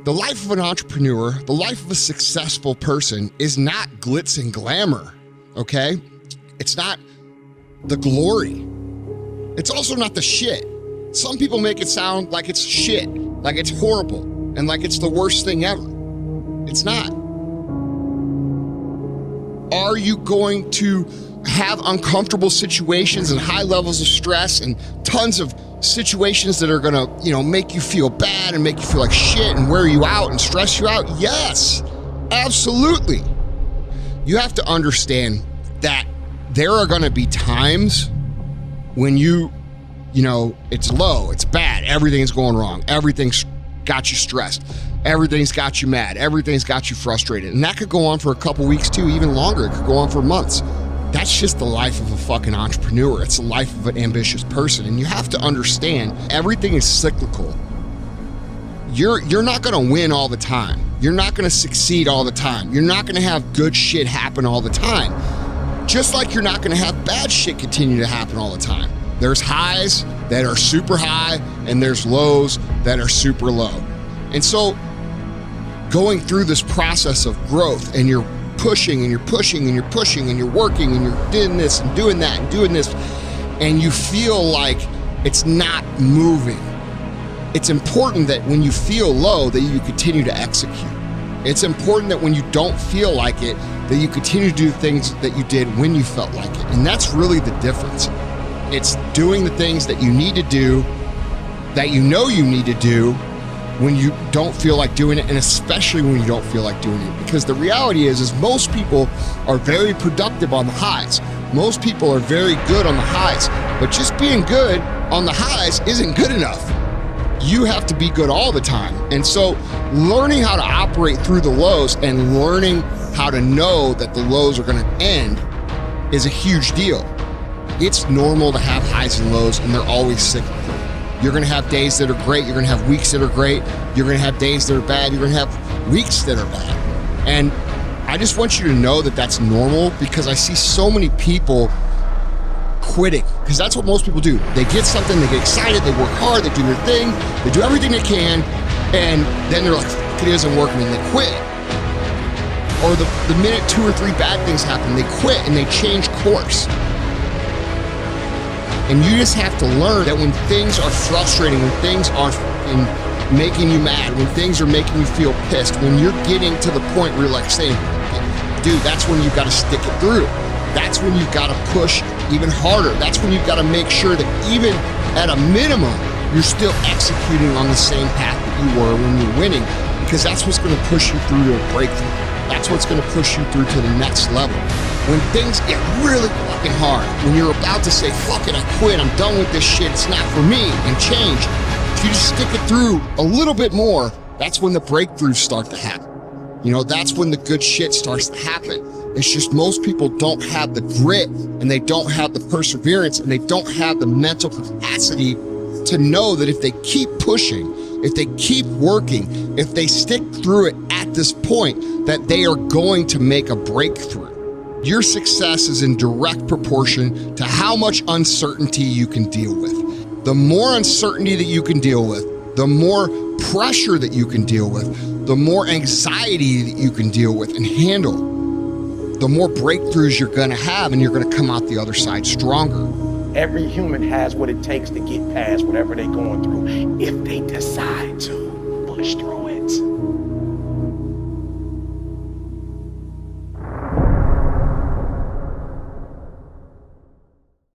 The life of an entrepreneur, the life of a successful person is not glitz and glamour, okay? It's not the glory. It's also not the shit. Some people make it sound like it's shit, like it's horrible, and like it's the worst thing ever. It's not. Are you going to have uncomfortable situations and high levels of stress and tons of situations that are gonna, make you feel bad and make you feel like shit and wear you out and stress you out? Yes, absolutely. You have to understand that there are gonna be times when it's low, it's bad, everything's going wrong, everything's got you stressed, everything's got you mad, everything's got you frustrated. And that could go on for a couple weeks too, even longer. It could go on for months. That's just the life of a fucking entrepreneur. It's the life of an ambitious person. And you have to understand everything is cyclical. You're not gonna win all the time. You're not gonna succeed all the time. You're not gonna have good shit happen all the time. Just like you're not gonna have bad shit continue to happen all the time. There's highs that are super high and there's lows that are super low. And so going through this process of growth and you're pushing and you're pushing and you're pushing and you're working and you're doing this and doing that and doing this, and you feel like it's not moving. It's important that when you feel low that you continue to execute. It's important that when you don't feel like it, that you continue to do things that you did when you felt like it. And that's really the difference. It's doing the things that you need to do, that you know you need to do when you don't feel like doing it, and especially when you don't feel like doing it. Because the reality is most people are very productive on the highs. Most people are very good on the highs, but just being good on the highs isn't good enough. You have to be good all the time. And so learning how to operate through the lows and learning how to know that the lows are gonna end is a huge deal. It's normal to have highs and lows, and they're always cyclical. You're gonna have days that are great, you're gonna have weeks that are great, you're gonna have days that are bad, you're gonna have weeks that are bad. And I just want you to know that that's normal, because I see so many people quitting, because that's what most people do. They get something, they get excited, they work hard, they do their thing, they do everything they can, and then they're like, it isn't working, and they quit. Or the minute 2 or 3 bad things happen, they quit and they change course. And you just have to learn that when things are frustrating, when things are making you mad, when things are making you feel pissed, when you're getting to the point where you're like saying, dude, that's when you've got to stick it through. That's when you've got to push even harder. That's when you've got to make sure that even at a minimum, you're still executing on the same path that you were when you're winning, because that's what's going to push you through to a breakthrough. That's what's going to push you through to the next level. When things get really fucking hard, when you're about to say, fuck it, I quit, I'm done with this shit, it's not for me, and change, if you just stick it through a little bit more, that's when the breakthroughs start to happen. That's when the good shit starts to happen. It's just most people don't have the grit, and they don't have the perseverance, and they don't have the mental capacity to know that if they keep pushing, if they keep working, if they stick through it at this point, that they are going to make a breakthrough. Your success is in direct proportion to how much uncertainty you can deal with. The more uncertainty that you can deal with, the more pressure that you can deal with, the more anxiety that you can deal with and handle, the more breakthroughs you're gonna have, and you're gonna come out the other side stronger. Every human has what it takes to get past whatever they're going through if they decide to push through.